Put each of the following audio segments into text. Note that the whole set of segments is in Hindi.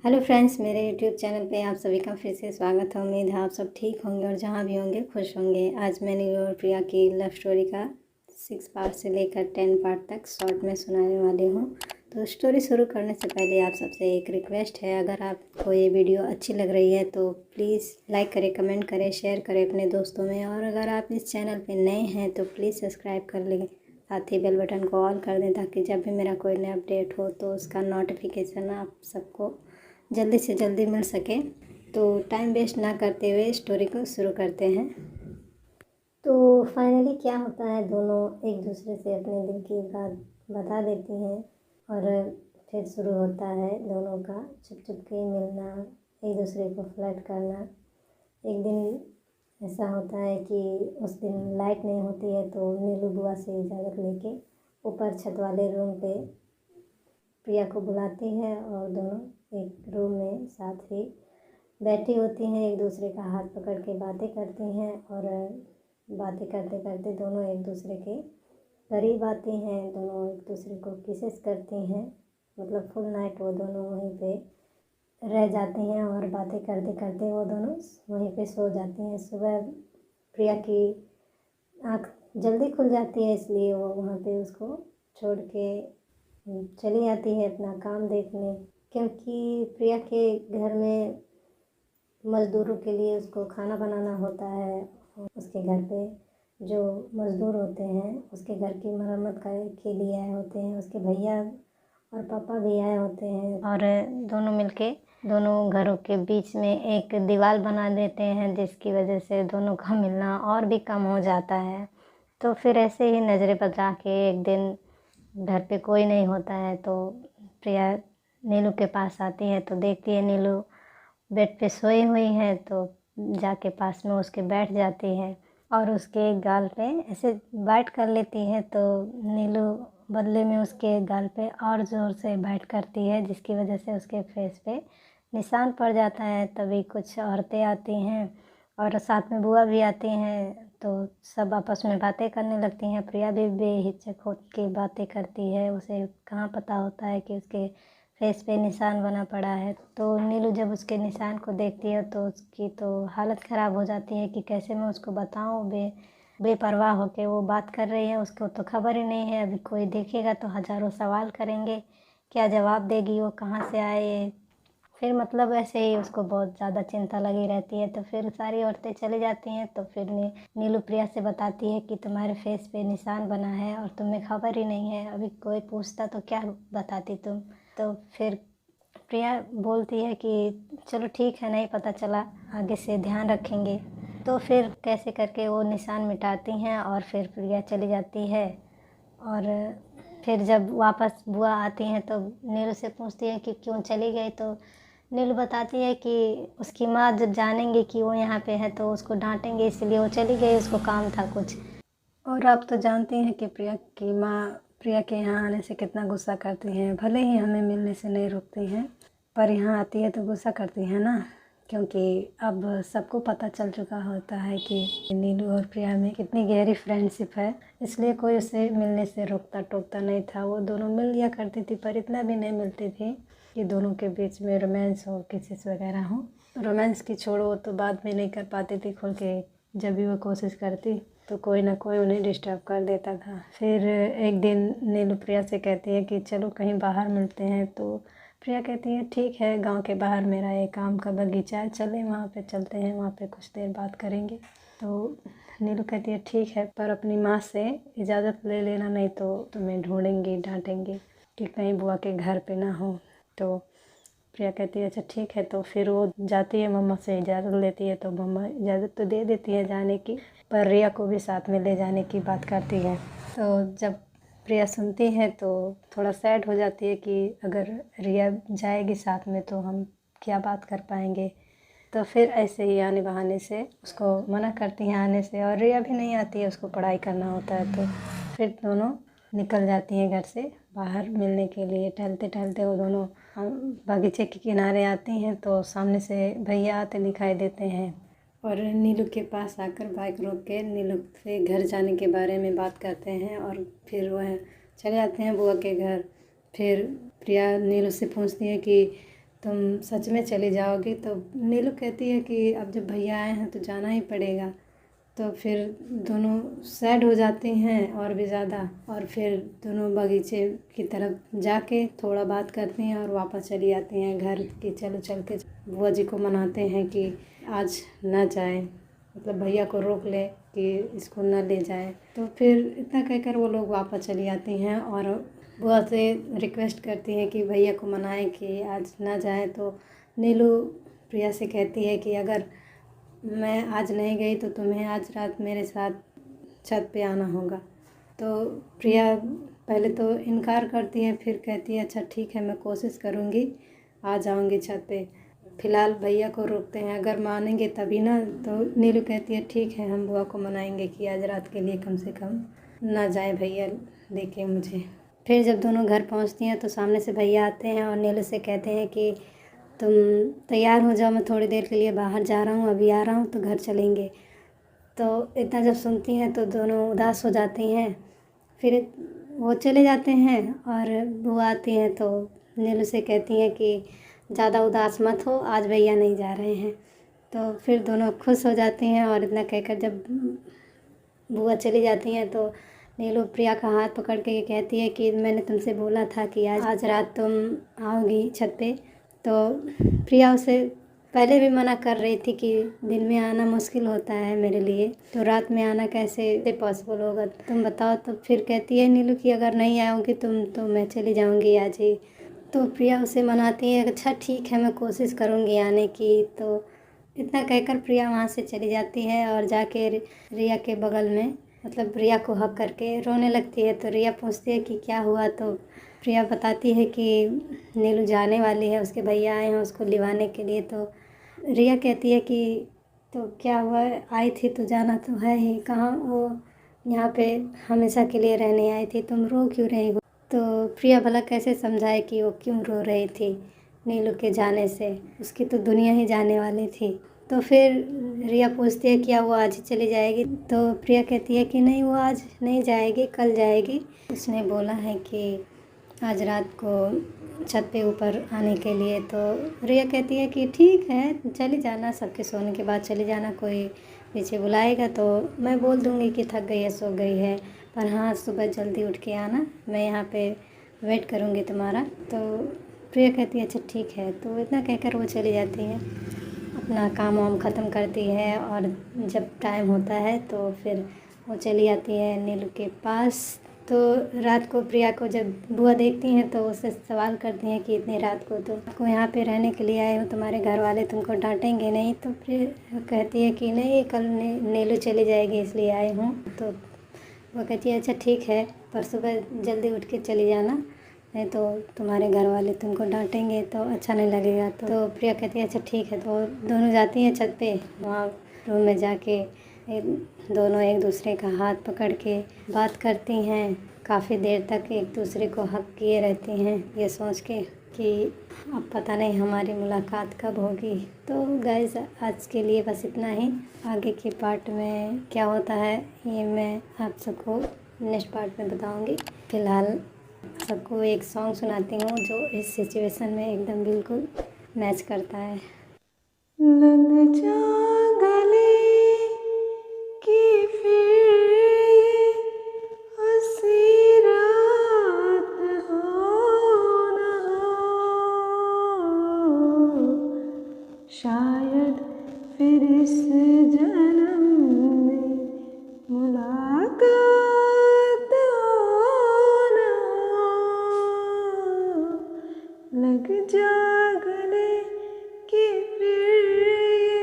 हेलो फ्रेंड्स, मेरे यूट्यूब चैनल पे आप सभी का फिर से स्वागत है। उम्मीद है आप सब ठीक होंगे और जहाँ भी होंगे खुश होंगे। आज मैं नीलू और प्रिया की लव स्टोरी का 6 पार्ट से लेकर 10 पार्ट तक शॉर्ट में सुनाने वाली हूँ। तो स्टोरी शुरू करने से पहले आप सबसे एक रिक्वेस्ट है, अगर आपको ये वीडियो अच्छी लग रही है तो प्लीज़ लाइक करें, कमेंट करें, शेयर करें अपने दोस्तों में। और अगर आप इस चैनल पर नए हैं तो प्लीज़ सब्सक्राइब कर लें, साथ ही बेल बटन को ऑल कर दें ताकि जब भी मेरा कोई नया अपडेट हो तो उसका नोटिफिकेशन आप सबको जल्दी से जल्दी मिल सके। तो टाइम वेस्ट ना करते हुए स्टोरी को शुरू करते हैं। तो फाइनली क्या होता है, दोनों एक दूसरे से अपने दिल की बात बता देती हैं और फिर शुरू होता है दोनों का छुप छुप के मिलना, एक दूसरे को फ्लर्ट करना। एक दिन ऐसा होता है कि उस दिन लाइट नहीं होती है तो नीलू बुआ से इजाज़त लेके ऊपर छत वाले रूम पे प्रिया को बुलाती है और दोनों एक रूम में साथ ही बैठी होती हैं, एक दूसरे का हाथ पकड़ के बातें करती हैं और बातें करते करते दोनों एक दूसरे के करीब आती हैं। दोनों एक दूसरे को किसेस करती हैं, मतलब फुल नाइट वो दोनों वहीं पे रह जाती हैं और बातें करते करते वो दोनों वहीं पे सो जाती हैं। सुबह प्रिया की आँख जल्दी खुल जाती है, इसलिए वो वहाँ पे उसको छोड़ के चली आती है अपना काम देखने, क्योंकि प्रिया के घर में मज़दूरों के लिए उसको खाना बनाना होता है। उसके घर पे जो मज़दूर होते हैं उसके घर की मरम्मत के लिए आए होते हैं, उसके भैया और पापा भी आए होते हैं और दोनों मिलके दोनों घरों के बीच में एक दीवार बना देते हैं, जिसकी वजह से दोनों का मिलना और भी कम हो जाता है। तो फिर ऐसे ही नज़रें बचा के एक दिन घर पे कोई नहीं होता है तो प्रिया नीलू के पास आती है तो देखती है नीलू बेड पे सोई हुई है, तो जाके पास में उसके बैठ जाती है और उसके गाल पे ऐसे बाइट कर लेती है। तो नीलू बदले में उसके गाल पे और ज़ोर से बाइट करती है, जिसकी वजह से उसके फेस पे निशान पड़ जाता है। तभी कुछ औरतें आती हैं और साथ में बुआ भी आती हैं, तो सब आपस में बातें करने लगती हैं। प्रिया भी बेहिचक हो के बातें करती है, उसे कहाँ पता होता है कि उसके फेस पे निशान बना पड़ा है। तो नीलू जब उसके निशान को देखती है तो उसकी तो हालत ख़राब हो जाती है कि कैसे मैं उसको बताऊँ। बेपरवाह होके वो बात कर रही है, उसको तो खबर ही नहीं है। अभी कोई देखेगा तो हज़ारों सवाल करेंगे, क्या जवाब देगी वो, कहाँ से आए। फिर मतलब ऐसे ही उसको बहुत ज़्यादा चिंता लगी रहती है। तो फिर सारी औरतें चली जाती हैं तो फिर नीलू प्रिया से बताती है कि तुम्हारे फेस पे निशान बना है और तुम्हें खबर ही नहीं है, अभी कोई पूछता तो क्या बताती तुम। तो फिर प्रिया बोलती है कि चलो ठीक है, नहीं पता चला, आगे से ध्यान रखेंगे। तो फिर कैसे करके वो निशान मिटाती हैं और फिर प्रिया चली जाती है। और फिर जब वापस बुआ आती हैं तो नीलू से पूछती है कि क्यों चली गई। तो नीलू बताती है कि उसकी माँ जब जानेंगी कि वो यहाँ पे है तो उसको डांटेंगे, इसलिए वो चली गई, उसको काम था कुछ। और आप तो जानती हैं कि प्रिया की माँ प्रिया के यहाँ आने से कितना गुस्सा करती हैं। भले ही हमें मिलने से नहीं रोकती हैं, पर यहाँ आती है तो गुस्सा करती हैं ना, क्योंकि अब सबको पता चल चुका होता है कि नीलू और प्रिया में कितनी गहरी फ्रेंडशिप है। इसलिए कोई उसे मिलने से रोकता टोकता नहीं था। वो दोनों मिल लिया करती थी, पर इतना भी नहीं मिलती थी कि दोनों के बीच में रोमांस हो, किसिस वगैरह हो। रोमांस की छोड़ो, तो बाद में नहीं कर पाती थी खुल के। जब भी वो कोशिश करती तो कोई ना कोई उन्हें डिस्टर्ब कर देता था। फिर एक दिन नीलू प्रिया से कहती है कि चलो कहीं बाहर मिलते हैं। तो प्रिया कहती है ठीक है, गांव के बाहर मेरा एक आम का बगीचा है, चलें वहाँ पे चलते हैं, वहाँ पे कुछ देर बात करेंगे। तो नीलू कहती है ठीक है, पर अपनी माँ से इजाज़त ले लेना, नहीं तो तुम्हें ढूंढेंगी, डांटेंगी कि कहीं बुआ के घर पे ना हो। तो प्रिया कहती है अच्छा ठीक है। तो फिर वो जाती है, मम्मा से इजाज़त लेती है। तो मम्मा इजाज़त तो दे देती है जाने की, पर रिया को भी साथ में ले जाने की बात करती है। तो जब प्रिया सुनती है तो थोड़ा सैड हो जाती है कि अगर रिया जाएगी साथ में तो हम क्या बात कर पाएंगे। तो फिर ऐसे ही आने बहाने से उसको मना करती हैं आने से, और रिया भी नहीं आती है, उसको पढ़ाई करना होता है। तो फिर दोनों निकल जाती हैं घर से बाहर मिलने के लिए। टहलते टहलते वो दोनों बगीचे के किनारे आती हैं तो सामने से भैया आते दिखाई देते हैं और नीलू के पास आकर बाइक रोक के नीलू से घर जाने के बारे में बात करते हैं और फिर वह चले जाते हैं बुआ के घर। फिर प्रिया नीलू से पूछती है कि तुम सच में चली जाओगी? तो नीलू कहती है कि अब जब भैया आए हैं तो जाना ही पड़ेगा। तो फिर दोनों सैड हो जाती हैं और भी ज़्यादा, और फिर दोनों बगीचे की तरफ जाके थोड़ा बात करती हैं और वापस चली आती हैं घर कि चलो चल के बुआ जी को मनाते हैं कि आज ना जाएं, मतलब भैया को रोक ले कि इसको न ले जाएं। तो फिर इतना कहकर वो लोग वापस चली आती हैं और बुआ से रिक्वेस्ट करती हैं कि भैया को मनाएं कि आज ना जाए। तो नीलू प्रिया से कहती है कि अगर मैं आज नहीं गई तो तुम्हें आज रात मेरे साथ छत पे आना होगा। तो प्रिया पहले तो इनकार करती है, फिर कहती है अच्छा ठीक है, मैं कोशिश करूँगी, आ जाऊँगी छत पे। फ़िलहाल भैया को रोकते हैं, अगर मानेंगे तभी ना। तो नीलू कहती है ठीक है, हम बुआ को मनाएंगे कि आज रात के लिए कम से कम ना जाए भैया लेके मुझे। फिर जब दोनों घर पहुंचती हैं तो सामने से भैया आते हैं और नीलू से कहते हैं कि तुम तैयार हो जाओ, मैं थोड़ी देर के लिए बाहर जा रहा हूँ, अभी आ रहा हूँ, तो घर चलेंगे। तो इतना जब सुनती हैं तो दोनों उदास हो जाती हैं। फिर वो चले जाते हैं और बुआ आती हैं तो नीलू से कहती हैं कि ज़्यादा उदास मत हो, आज भैया नहीं जा रहे हैं। तो फिर दोनों खुश हो जाती हैं और इतना कहकर जब बुआ चली जाती हैं तो नीलू प्रिया का हाथ पकड़ के कहती है कि मैंने तुमसे बोला था कि आज रात तुम आओगी छत पे। तो प्रिया उसे पहले भी मना कर रही थी कि दिन में आना मुश्किल होता है मेरे लिए, तो रात में आना कैसे पॉसिबल होगा, तुम बताओ। तो फिर कहती है नीलू कि अगर नहीं आओगी तुम तो मैं चली जाऊंगी आज ही। तो प्रिया उसे मनाती है अच्छा ठीक है, मैं कोशिश करूंगी आने की। तो इतना कहकर प्रिया वहाँ से चली जाती है और जाके रिया के बगल में, मतलब रिया को हक करके रोने लगती है। तो रिया पूछती है कि क्या हुआ। तो प्रिया बताती है कि नीलू जाने वाली है, उसके भैया आए हैं उसको लिवाने के लिए। तो रिया कहती है कि तो क्या हुआ, आई थी तो जाना तो है ही, कहाँ वो यहाँ पे हमेशा के लिए रहने आई थी, तुम रो क्यों रही हो। तो प्रिया भला कैसे समझाए कि वो क्यों रो रही थी नीलू के जाने से, उसकी तो दुनिया ही जाने वाली थी। तो फिर रिया पूछती है क्या वो आज ही चली जाएगी। तो प्रिया कहती है कि नहीं, वो आज नहीं जाएगी, कल जाएगी। उसने बोला है कि आज रात को छत पे ऊपर आने के लिए। तो रिया कहती है कि ठीक है चली जाना, सबके सोने के बाद चली जाना, कोई पीछे बुलाएगा तो मैं बोल दूँगी कि थक गई है, सो गई है, पर हाँ सुबह जल्दी उठ के आना, मैं यहाँ पे वेट करूँगी तुम्हारा। तो प्रिया कहती है अच्छा ठीक है। तो इतना कहकर वो चली जाती है, अपना काम वाम ख़त्म करती है और जब टाइम होता है तो फिर वो चली आती है नीलू के पास। तो रात को प्रिया को जब बुआ देखती हैं तो उससे सवाल करती हैं कि इतनी रात को तो यहाँ पे रहने के लिए आए हो, तुम्हारे घर वाले तुमको डांटेंगे नहीं। तो फिर कहती है कि नहीं, कल नीलू चली जाएगी इसलिए आए हूँ। तो वो कहती है अच्छा ठीक है, पर सुबह जल्दी उठ के चली जाना, नहीं तो तुम्हारे घर वाले तुमको डांटेंगे तो अच्छा नहीं लगेगा। तो प्रिया कहती है अच्छा ठीक है। तो दोनों जाती हैं छत पे, वहाँ रूम में जाके दोनों एक दूसरे का हाथ पकड़ के बात करती हैं। काफ़ी देर तक एक दूसरे को हक किए रहती हैं, ये सोच के कि अब पता नहीं हमारी मुलाकात कब होगी। तो गाइस आज के लिए बस इतना ही, आगे के पार्ट में क्या होता है ये मैं आप सबको नेक्स्ट पार्ट में बताऊंगी। फ़िलहाल सबको एक सॉन्ग सुनाती हूँ जो इस सिचुएशन में एकदम बिल्कुल मैच करता है। लग जा गले कि फिर हंसी रात हो ना हो, शायद फिर इस जन्म में मुलाकात हो ना हो। लग जा गले कि फिर ये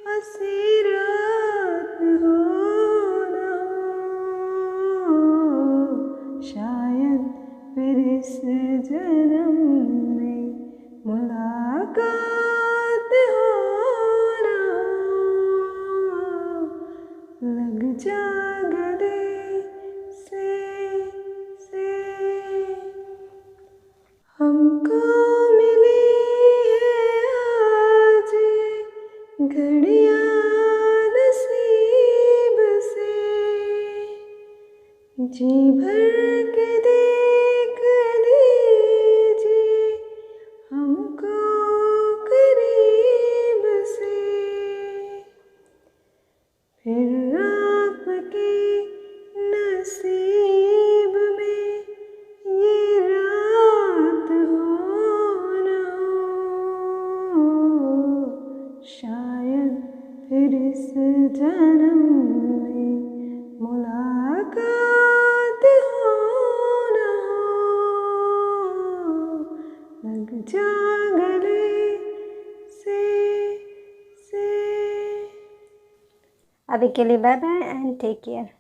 हंसी रात हो ना हो, शायद फिर इस जन्म में मुलाकात हो ना हो। लग जा गले से हमको मिली है आज घड़ियां नसीब से, जी भर के देख लीजिए हमको फिर इस जन्म में मुलाकात हो ना हो, लग जा गले से। अभी के लिए bye bye and take care.